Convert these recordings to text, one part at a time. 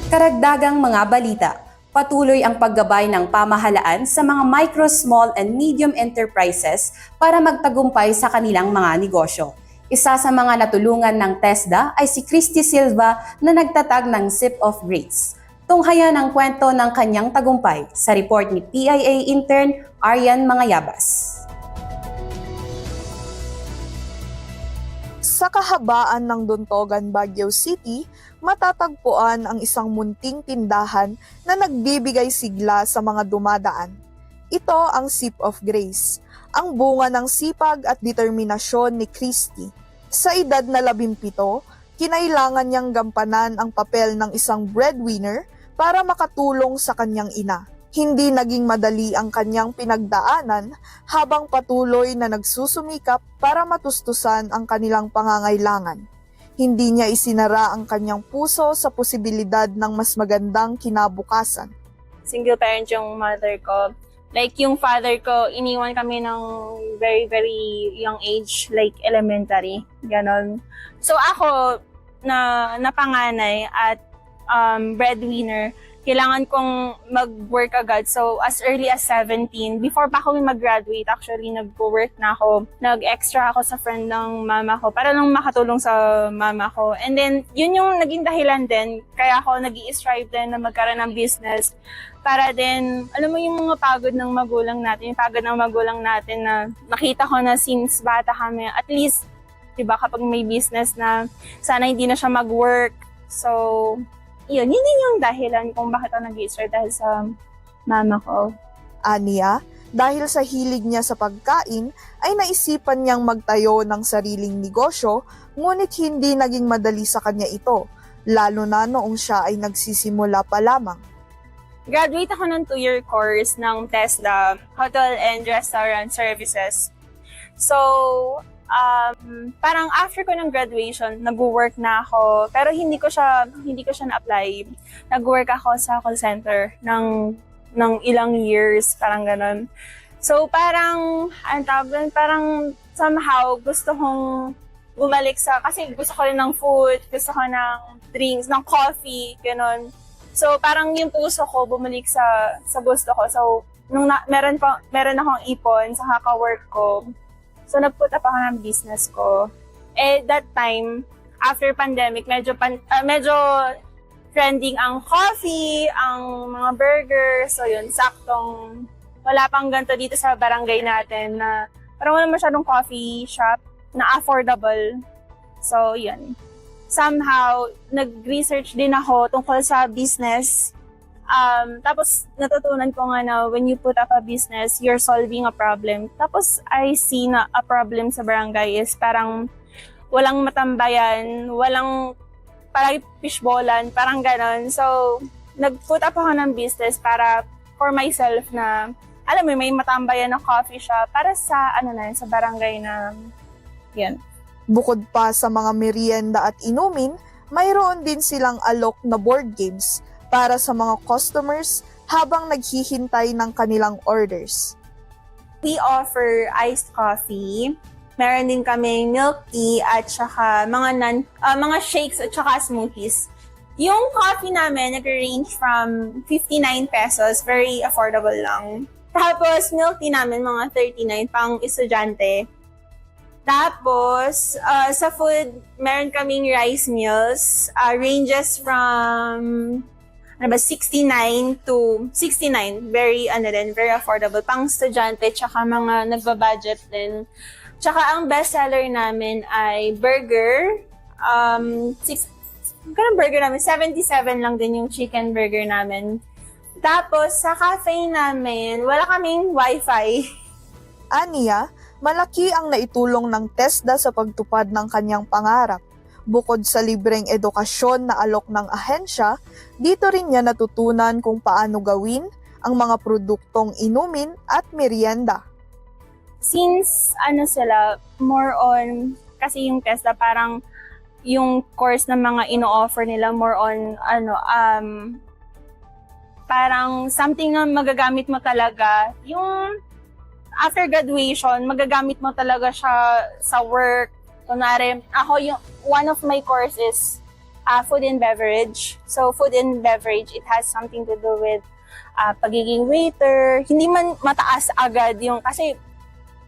Karagdagang mga balita. Patuloy ang paggabay ng pamahalaan sa mga micro, small, and medium enterprises para magtagumpay sa kanilang mga negosyo. Isa sa mga natulungan ng TESDA ay si Christy Silva na nagtatag ng Sip of Grace. Tunghayan ang kwento ng kanyang tagumpay sa report ni PIA intern Aryan Mangayabas. Sa kahabaan ng Duntogan, Baguio City, matatagpuan ang isang munting tindahan na nagbibigay sigla sa mga dumadaan. Ito ang Sip of Grace, ang bunga ng sipag at determinasyon ni Christy. Sa edad na 17, kinailangan niyang gampanan ang papel ng isang breadwinner para makatulong sa kanyang ina. Hindi naging madali ang kanyang pinagdaanan habang patuloy na nagsusumikap para matustusan ang kanilang pangangailangan. Hindi niya isinara ang kanyang puso sa posibilidad ng mas magandang kinabukasan. Single parent yung mother ko. Like yung father ko, iniwan kami ng very, very young age, like elementary, ganon. So ako, na napanganay at breadwinner, kailangan kong mag-work agad. So, as early as 17, before pa ako mag-graduate, actually, nag-work na ako. Nag-extra ako sa friend ng mama ko para lang makatulong sa mama ko. And then, yun yung naging dahilan din. Kaya ako nag-i-strive din na magkaroon ng business. Para din, alam mo yung mga pagod ng magulang natin, yung pagod ng magulang natin na nakita ko na since bata kami, at least, diba, kapag may business na sana hindi na siya mag-work. So, yun din yung dahilan kung bakit ako nag-i-start dahil sa mama ko. Aniya, dahil sa hilig niya sa pagkain, ay naisipan niyang magtayo ng sariling negosyo, ngunit hindi naging madali sa kanya ito, lalo na noong siya ay nagsisimula pa lamang. Graduate ako ng 2-year course ng TESDA, Hotel and Restaurant Services. So, parang after ko ng graduation, nag-work na ako, pero hindi ko siya na-apply. Nag-work ako sa call center ng ilang years, parang ganun. So parang, parang somehow gusto kong bumalik kasi gusto ko rin ng food, gusto ko ng drinks, ng coffee, ganun. So parang yung puso ko bumalik sa gusto ko. So meron akong ipon sa kaka-work ko. So, nag-put up ako ng business ko. That time, after pandemic, medyo trending ang coffee, ang mga burger. So, yun, saktong wala pang ganito dito sa barangay natin na parang wala masyadong coffee shop na affordable. So, yun. Somehow, nag-research din ako tungkol sa business. Tapos natutunan ko nga na when you put up a business, you're solving a problem. Tapos I see na a problem sa barangay is parang walang matambayan, walang parang fishballan, parang ganon. So, nag-put up ako ng business para for myself na, alam mo, may matambayan na coffee shop para sa, sa barangay na, yan. Bukod pa sa mga merienda at inumin, mayroon din silang alok na board games para sa mga customers habang naghihintay ng kanilang orders. We offer iced coffee. Meron din kaming milk tea at saka mga shakes at saka smoothies. Yung coffee namin nag-range from 59 pesos, very affordable lang. Tapos milk tea namin mga 39 pang estudyante. Tapos sa food, meron kaming rice meals, ranges from 69 to 69. Very affordable. Pang estudyante, tsaka mga nagbabudget din. Tsaka ang bestseller namin ay burger. Burger namin, 77 lang din yung chicken burger namin. Tapos sa cafe namin, wala kaming wifi. Aniya, malaki ang naitulong ng TESDA sa pagtupad ng kanyang pangarap. Bukod sa libreng edukasyon na alok ng ahensya, dito rin niya natutunan kung paano gawin ang mga produktong inumin at merienda. Since sila, more on, kasi yung TESDA parang yung course na mga ino-offer nila more on parang something na magagamit mo talaga. Yung after graduation, magagamit mo talaga siya sa work. Kunwari, one of my courses food and beverage. So food and beverage, it has something to do with pagiging waiter. Hindi man mataas agad yung, kasi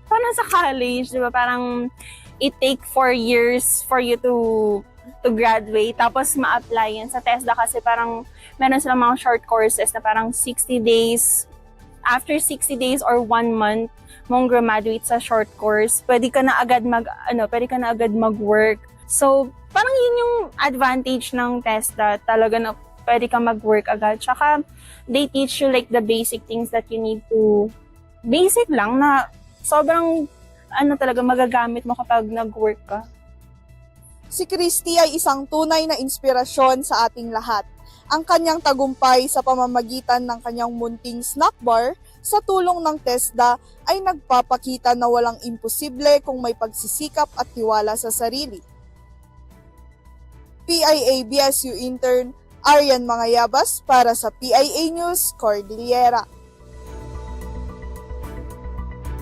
parang sa college, di ba, parang it take 4 years for you to graduate, tapos ma-apply yan sa TESDA kasi parang meron silang mga short courses na parang 60 days. After 60 days or 1 month mong graduate sa short course, pwede ka na agad mag-work. So, parang yun yung advantage ng TESDA, talaga na pwede ka mag-work agad. Tsaka, they teach you like the basic things that you need to, basic lang na sobrang talaga magagamit mo kapag nag-work ka. Si Christy ay isang tunay na inspirasyon sa ating lahat. Ang kanyang tagumpay sa pamamagitan ng kanyang munting snack bar sa tulong ng TESDA ay nagpapakita na walang imposible kung may pagsisikap at tiwala sa sarili. PIA BSU intern Arian Mangayabas para sa PIA News Cordillera.